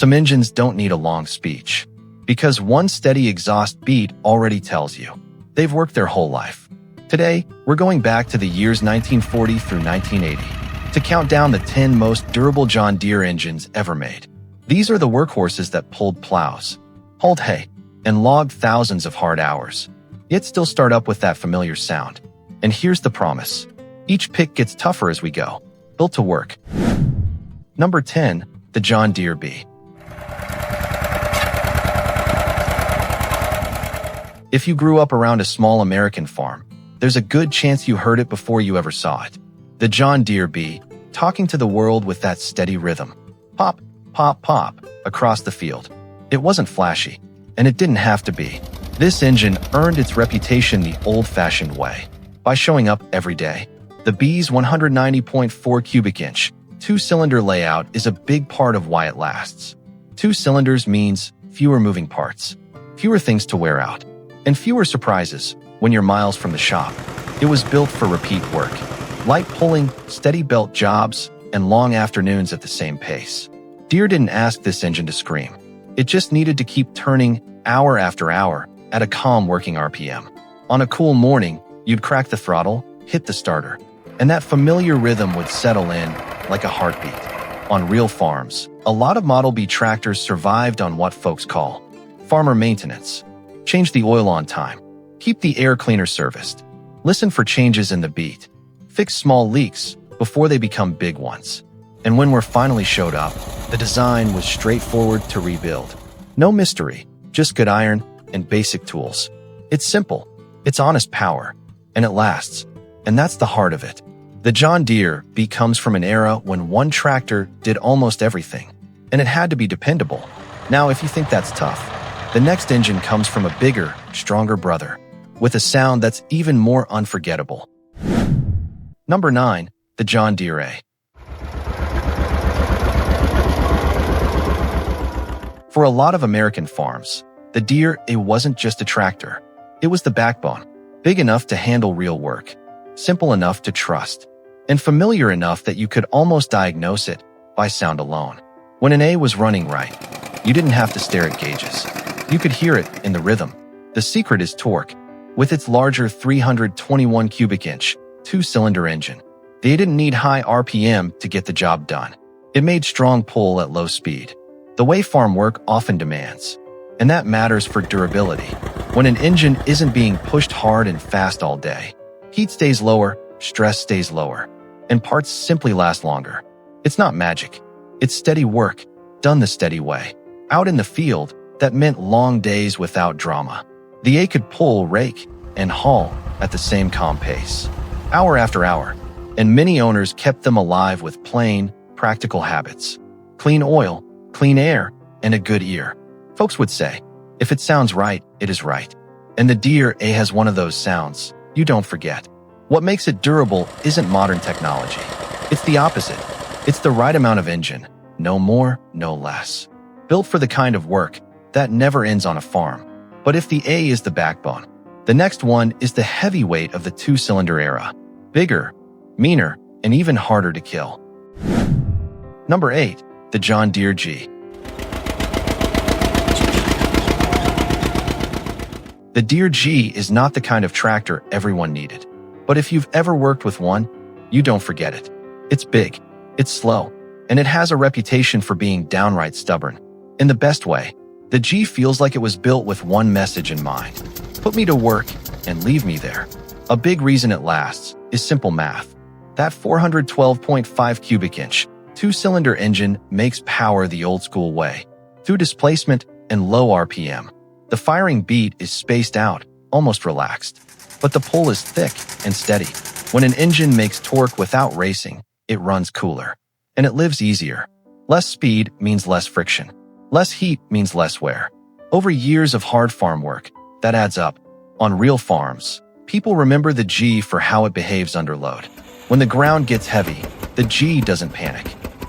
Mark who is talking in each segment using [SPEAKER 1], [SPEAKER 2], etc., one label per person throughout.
[SPEAKER 1] Some engines don't need a long speech, because one steady exhaust beat already tells you they've worked their whole life. Today, we're going back to the years 1940 through 1980 to count down the 10 most durable John Deere engines ever made. These are the workhorses that pulled plows, hauled hay, and logged thousands of hard hours, yet still start up with that familiar sound. And here's the promise. Each pick gets tougher as we go, built to work. Number 10, the John Deere B. If you grew up around a small American farm, there's a good chance you heard it before you ever saw it. The John Deere B, talking to the world with that steady rhythm. Pop, pop, pop, across the field. It wasn't flashy, and it didn't have to be. This engine earned its reputation the old-fashioned way, by showing up every day. The B's 190.4 cubic inch, two-cylinder layout is a big part of why it lasts. 2 cylinders means fewer moving parts, fewer things to wear out, and fewer surprises when you're miles from the shop. It was built for repeat work, light pulling, steady belt jobs, and long afternoons at the same pace. Deere didn't ask this engine to scream. It just needed to keep turning hour after hour at a calm working RPM. On a cool morning, you'd crack the throttle, hit the starter, and that familiar rhythm would settle in like a heartbeat. On real farms, a lot of Model B tractors survived on what folks call farmer maintenance. Change the oil on time, keep the air cleaner serviced, listen for changes in the beat, fix small leaks before they become big ones. And when we finally showed up, the design was straightforward to rebuild. No mystery, just good iron and basic tools. It's simple, it's honest power, and it lasts. And that's the heart of it. The John Deere B comes from an era when one tractor did almost everything, and it had to be dependable. Now, if you think that's tough, the next engine comes from a bigger, stronger brother, with a sound that's even more unforgettable. Number 9, the John Deere A. For a lot of American farms, the Deere A wasn't just a tractor. It was the backbone, big enough to handle real work, simple enough to trust, and familiar enough that you could almost diagnose it by sound alone. When an A was running right, you didn't have to stare at gauges. You could hear it in the rhythm. The secret is torque. With its larger 321 cubic inch, two-cylinder engine, they didn't need high RPM to get the job done. It made strong pull at low speed, the way farm work often demands. And that matters for durability. When an engine isn't being pushed hard and fast all day, heat stays lower, stress stays lower, and parts simply last longer. It's not magic. It's steady work, done the steady way. Out in the field, that meant long days without drama. The A could pull, rake, and haul at the same calm pace, hour after hour, and many owners kept them alive with plain, practical habits. Clean oil, clean air, and a good ear. Folks would say, if it sounds right, it is right. And the Deere A has one of those sounds you don't forget. What makes it durable isn't modern technology. It's the opposite. It's the right amount of engine, no more, no less. Built for the kind of work that never ends on a farm. But if the A is the backbone, the next one is the heavyweight of the two-cylinder era. Bigger, meaner, and even harder to kill. Number 8, the John Deere G. The Deere G is not the kind of tractor everyone needed. But if you've ever worked with one, you don't forget it. It's big, it's slow, and it has a reputation for being downright stubborn. In the best way, the G feels like it was built with one message in mind. Put me to work and leave me there. A big reason it lasts is simple math. That 412.5 cubic inch, two-cylinder engine makes power the old-school way, through displacement and low RPM. The firing beat is spaced out, almost relaxed, but the pull is thick and steady. When an engine makes torque without racing, it runs cooler, and it lives easier. Less speed means less friction. Less heat means less wear. Over years of hard farm work, that adds up. On real farms, people remember the G for how it behaves under load. When the ground gets heavy, the G doesn't panic.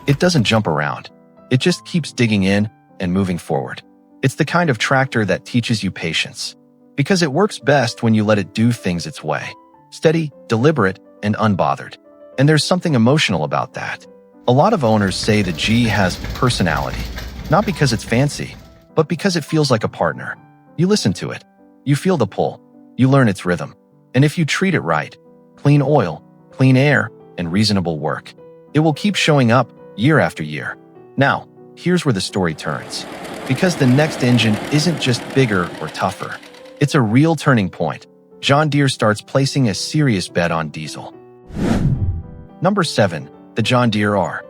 [SPEAKER 1] It doesn't jump around. It just keeps digging in and moving forward. It's the kind of tractor that teaches you patience, because it works best when you let it do things its way. Steady, deliberate, and unbothered. And there's something emotional about that. A lot of owners say the G has personality. Not because it's fancy, but because it feels like a partner. You listen to it. You feel the pull. You learn its rhythm. And if you treat it right, clean oil, clean air, and reasonable work, it will keep showing up year after year. Now, here's where the story turns. Because the next engine isn't just bigger or tougher. It's a real turning point. John Deere starts placing a serious bet on diesel. Number 7. The John Deere R.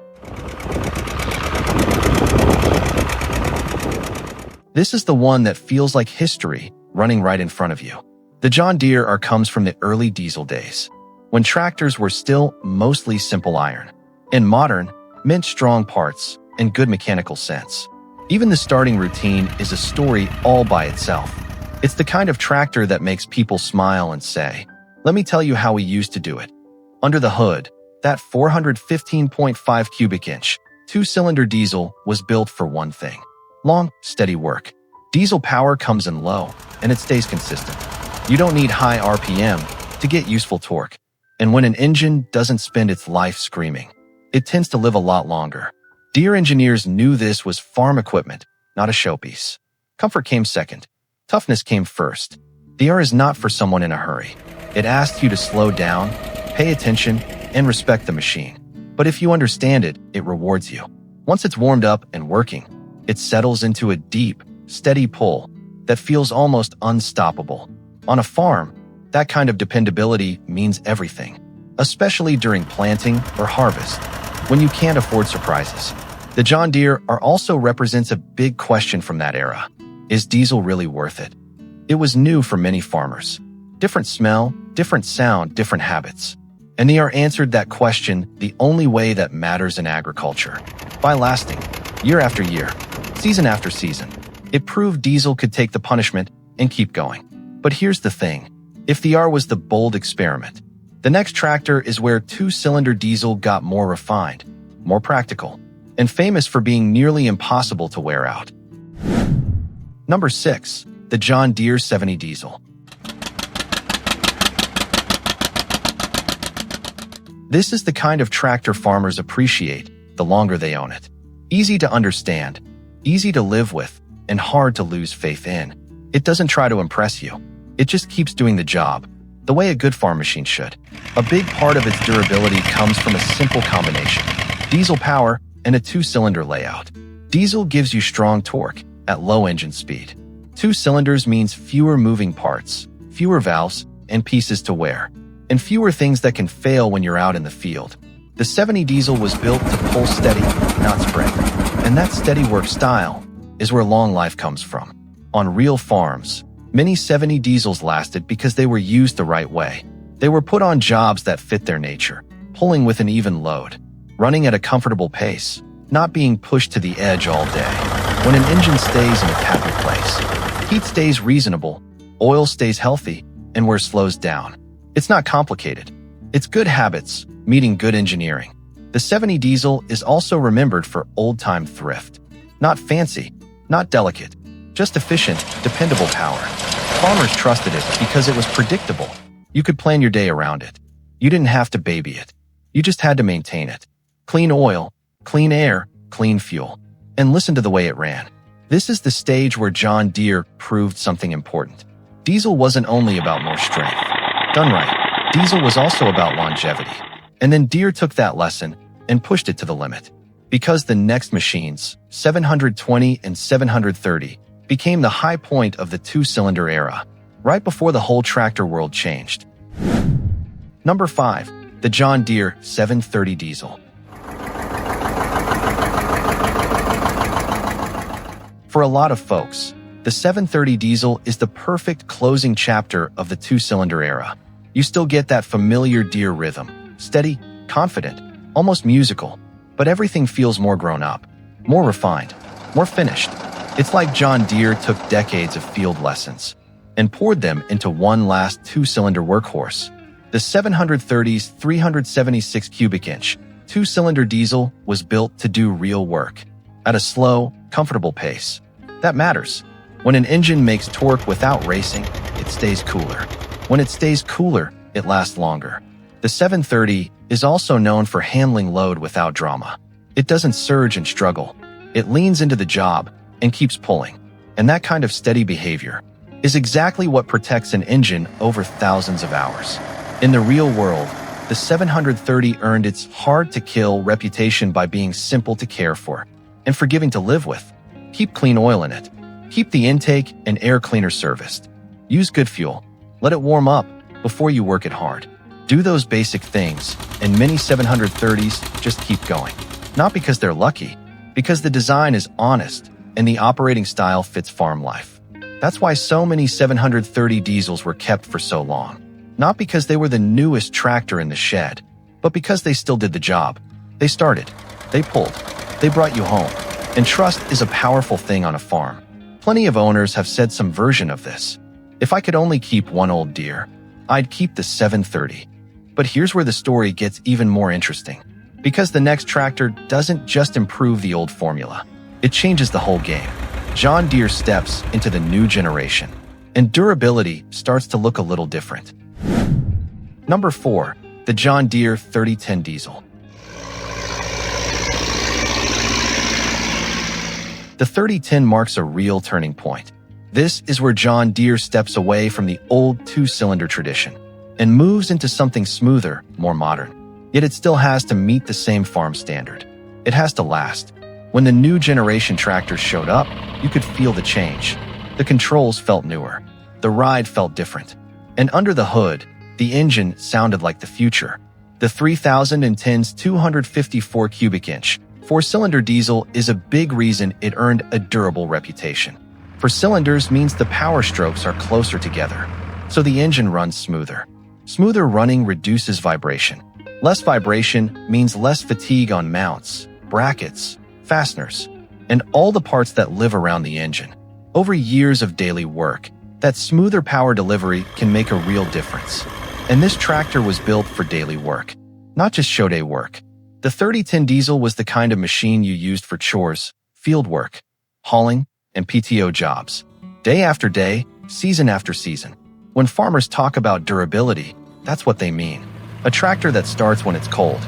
[SPEAKER 1] This is the one that feels like history running right in front of you. The John Deere R comes from the early diesel days, when tractors were still mostly simple iron, and modern meant strong parts and good mechanical sense. Even the starting routine is a story all by itself. It's the kind of tractor that makes people smile and say, "Let me tell you how we used to do it." Under the hood, that 415.5 cubic inch, two-cylinder diesel was built for one thing: long, steady work. Diesel power comes in low, and it stays consistent. You don't need high RPM to get useful torque. And when an engine doesn't spend its life screaming, it tends to live a lot longer. Deere engineers knew this was farm equipment, not a showpiece. Comfort came second. Toughness came first. The R is not for someone in a hurry. It asks you to slow down, pay attention, and respect the machine. But if you understand it, it rewards you. Once it's warmed up and working, it settles into a deep, steady pull that feels almost unstoppable. On a farm, that kind of dependability means everything, especially during planting or harvest, when you can't afford surprises. The John Deere R also represents a big question from that era. Is diesel really worth it? It was new for many farmers. Different smell, different sound, different habits. And the R answered that question the only way that matters in agriculture: by lasting, year after year, season after season. It proved diesel could take the punishment and keep going. But here's the thing. If the R was the bold experiment, the next tractor is where two-cylinder diesel got more refined, more practical, and famous for being nearly impossible to wear out. Number 6. The John Deere 70 diesel. This is the kind of tractor farmers appreciate the longer they own it. Easy to understand, easy to live with, and hard to lose faith in. It doesn't try to impress you. It just keeps doing the job, the way a good farm machine should. A big part of its durability comes from a simple combination: diesel power and a two-cylinder layout. Diesel gives you strong torque at low engine speed. Two cylinders means fewer moving parts, fewer valves and pieces to wear, and fewer things that can fail when you're out in the field. The 70 diesel was built to pull steady, not sprint. And that steady work style is where long life comes from. On real farms, many 70 diesels lasted because they were used the right way. They were put on jobs that fit their nature, pulling with an even load, running at a comfortable pace, not being pushed to the edge all day. When an engine stays in its happy place, heat stays reasonable, oil stays healthy, and wear slows down. It's not complicated. It's good habits, meeting good engineering. The 70 diesel is also remembered for old-time thrift. Not fancy, not delicate, just efficient, dependable power. Farmers trusted it because it was predictable. You could plan your day around it. You didn't have to baby it. You just had to maintain it. Clean oil, clean air, clean fuel. And listen to the way it ran. This is the stage where John Deere proved something important. Diesel wasn't only about more strength. Done right, diesel was also about longevity. And then Deere took that lesson and pushed it to the limit. Because the next machines, 720 and 730, became the high point of the two-cylinder era, right before the whole tractor world changed. Number 5. The John Deere 730 diesel. For a lot of folks, the 730 diesel is the perfect closing chapter of the two-cylinder era. You still get that familiar Deere rhythm, steady, confident, almost musical, but everything feels more grown up, more refined, more finished. It's like John Deere took decades of field lessons and poured them into one last two-cylinder workhorse. The 730's 376 cubic inch two-cylinder diesel was built to do real work at a slow, comfortable pace. That matters. When an engine makes torque without racing, it stays cooler. When it stays cooler, it lasts longer. The 730 is also known for handling load without drama. It doesn't surge and struggle. It leans into the job and keeps pulling. And that kind of steady behavior is exactly what protects an engine over thousands of hours. In the real world, the 730 earned its hard-to-kill reputation by being simple to care for and forgiving to live with. Keep clean oil in it. Keep the intake and air cleaner serviced. Use good fuel. Let it warm up before you work it hard. Do those basic things, and many 730s just keep going. Not because they're lucky, because the design is honest and the operating style fits farm life. That's why so many 730 diesels were kept for so long. Not because they were the newest tractor in the shed, but because they still did the job. They started, they pulled, they brought you home. And trust is a powerful thing on a farm. Plenty of owners have said some version of this. If I could only keep one old Deere, I'd keep the 730. But here's where the story gets even more interesting. Because the next tractor doesn't just improve the old formula. It changes the whole game. John Deere steps into the new generation, and durability starts to look a little different. Number 4. The John Deere 3010 Diesel. The 3010 marks a real turning point. This is where John Deere steps away from the old two-cylinder tradition and moves into something smoother, more modern. Yet it still has to meet the same farm standard. It has to last. When the new generation tractors showed up, you could feel the change. The controls felt newer. The ride felt different. And under the hood, the engine sounded like the future. The 3010's 254 cubic inch, four-cylinder diesel is a big reason it earned a durable reputation. For cylinders means the power strokes are closer together, so the engine runs smoother. Smoother running reduces vibration. Less vibration means less fatigue on mounts, brackets, fasteners, and all the parts that live around the engine. Over years of daily work, that smoother power delivery can make a real difference. And this tractor was built for daily work, not just show day work. The 3010 diesel was the kind of machine you used for chores, field work, hauling, and PTO jobs. Day after day, season after season. When farmers talk about durability, that's what they mean. A tractor that starts when it's cold,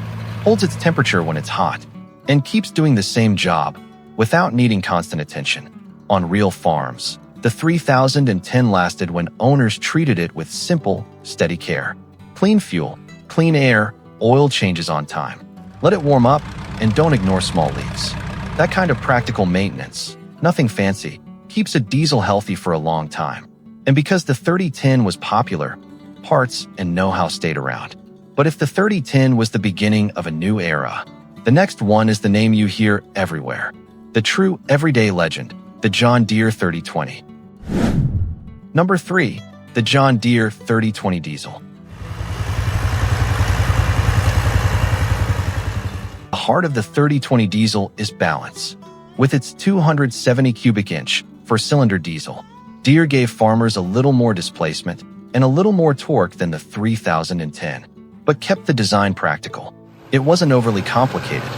[SPEAKER 1] holds its temperature when it's hot, and keeps doing the same job without needing constant attention. On real farms, the 3010 lasted when owners treated it with simple, steady care. Clean fuel, clean air, oil changes on time. Let it warm up, and don't ignore small leaks. That kind of practical maintenance, nothing fancy, keeps a diesel healthy for a long time. And because the 3010 was popular, parts and know-how stayed around. But if the 3010 was the beginning of a new era, the next one is the name you hear everywhere. The true everyday legend, the John Deere 3020. Number 3. The John Deere 3020 Diesel. The heart of the 3020 diesel is balance. With its 270 cubic inch four-cylinder diesel, Deere gave farmers a little more displacement and a little more torque than the 3010, but kept the design practical. It wasn't overly complicated.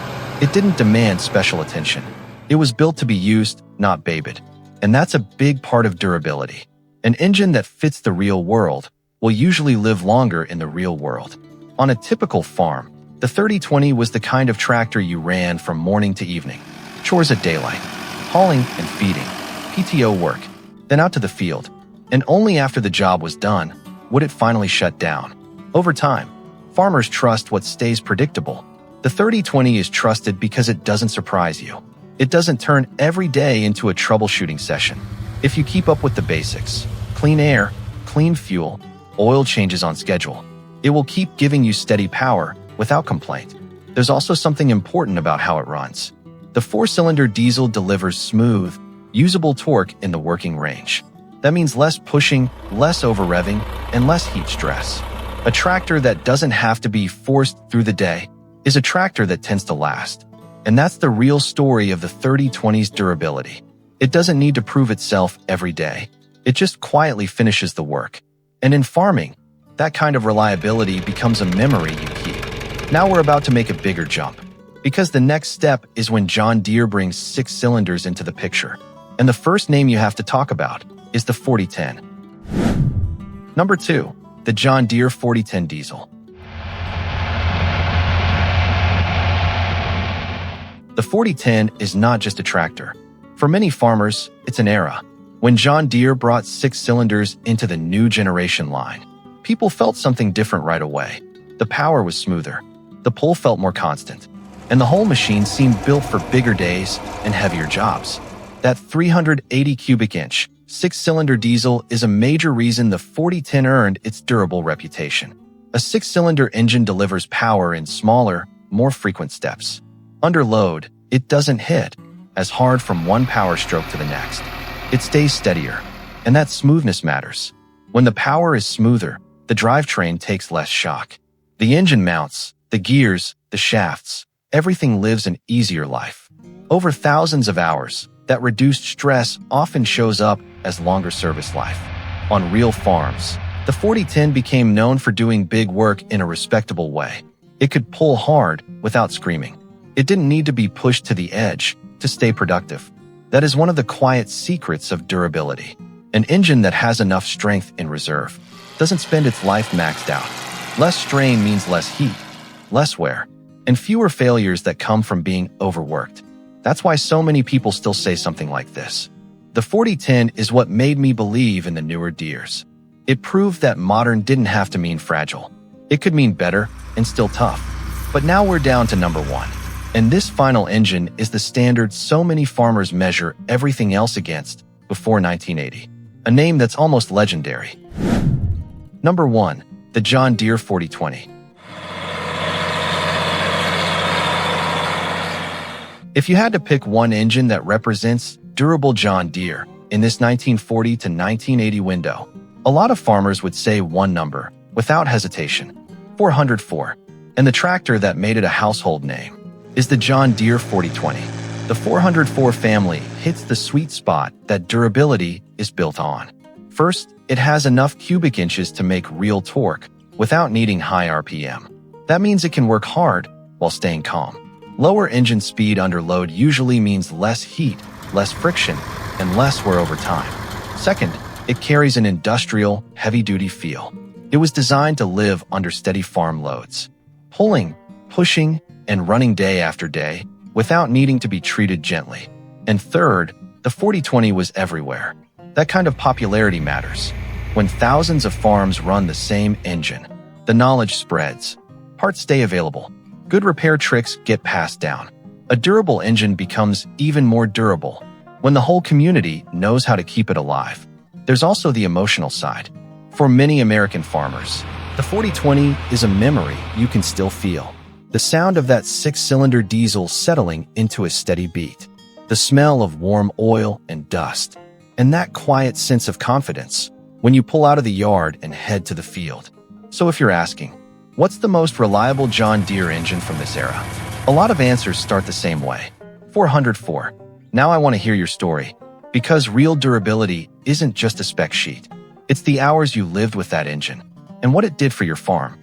[SPEAKER 1] It didn't demand special attention. It was built to be used, not babied. And that's a big part of durability. An engine that fits the real world will usually live longer in the real world. On a typical farm, the 3020 was the kind of tractor you ran from morning to evening. Chores at daylight, hauling and feeding, PTO work, then out to the field. And only after the job was done would it finally shut down. Over time, farmers trust what stays predictable. The 3020 is trusted because it doesn't surprise you. It doesn't turn every day into a troubleshooting session. If you keep up with the basics, clean air, clean fuel, oil changes on schedule, it will keep giving you steady power without complaint. There's also something important about how it runs. The four-cylinder diesel delivers smooth, usable torque in the working range. That means less pushing, less over-revving, and less heat stress. A tractor that doesn't have to be forced through the day is a tractor that tends to last. And that's the real story of the 3020's durability. It doesn't need to prove itself every day. It just quietly finishes the work. And in farming, that kind of reliability becomes a memory you keep. Now we're about to make a bigger jump, because the next step is when John Deere brings 6 cylinders into the picture. And the first name you have to talk about is the 4010. Number 2. The John Deere 4010 Diesel. The 4010 is not just a tractor. For many farmers, it's an era. When John Deere brought 6 cylinders into the new generation line, people felt something different right away. The power was smoother, the pull felt more constant, and the whole machine seemed built for bigger days and heavier jobs. That 380 cubic inch, 6-cylinder diesel is a major reason the 4010 earned its durable reputation. A 6-cylinder engine delivers power in smaller, more frequent steps. Under load, it doesn't hit as hard from one power stroke to the next. It stays steadier, and that smoothness matters. When the power is smoother, the drivetrain takes less shock. The engine mounts, the gears, the shafts, everything lives an easier life. Over thousands of hours, that reduced stress often shows up as longer service life. On real farms, the 4010 became known for doing big work in a respectable way. It could pull hard without screaming. It didn't need to be pushed to the edge to stay productive. That is one of the quiet secrets of durability. An engine that has enough strength in reserve doesn't spend its life maxed out. Less strain means less heat, less wear, and fewer failures that come from being overworked. That's why so many people still say something like this. The 4010 is what made me believe in the newer Deeres. It proved that modern didn't have to mean fragile. It could mean better and still tough. But now we're down to number 1. And this final engine is the standard so many farmers measure everything else against before 1980. A name that's almost legendary. Number 1. The John Deere 4020. If you had to pick one engine that represents durable John Deere in this 1940 to 1980 window, a lot of farmers would say one number, without hesitation, 404. And the tractor that made it a household name is the John Deere 4020. The 404 family hits the sweet spot that durability is built on. First, it has enough cubic inches to make real torque without needing high RPM. That means it can work hard while staying calm. Lower engine speed under load usually means less heat, less friction, and less wear over time. Second, it carries an industrial, heavy-duty feel. It was designed to live under steady farm loads, pulling, pushing, and running day after day without needing to be treated gently. And third, the 4020 was everywhere. That kind of popularity matters. When thousands of farms run the same engine, the knowledge spreads. Parts stay available. Good repair tricks get passed down. A durable engine becomes even more durable when the whole community knows how to keep it alive. There's also the emotional side. For many American farmers, the 4020 is a memory you can still feel. The sound of that 6-cylinder diesel settling into a steady beat. The smell of warm oil and dust. And that quiet sense of confidence when you pull out of the yard and head to the field. So if you're asking, what's the most reliable John Deere engine from this era? A lot of answers start the same way. 404. Now I want to hear your story, because real durability isn't just a spec sheet. It's the hours you lived with that engine and what it did for your farm.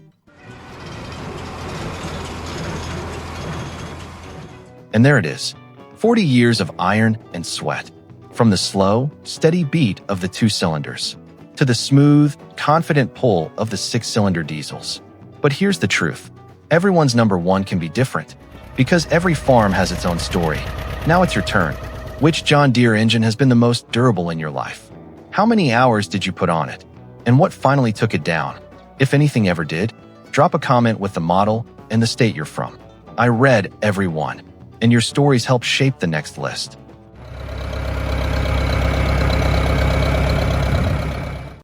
[SPEAKER 1] And there it is, 40 years of iron and sweat. From the slow, steady beat of the 2 cylinders to the smooth, confident pull of the 6-cylinder diesels. But here's the truth. Everyone's number 1 can be different, because every farm has its own story. Now it's your turn. Which John Deere engine has been the most durable in your life? How many hours did you put on it? And what finally took it down? If anything ever did, drop a comment with the model and the state you're from. I read every one, and your stories help shape the next list.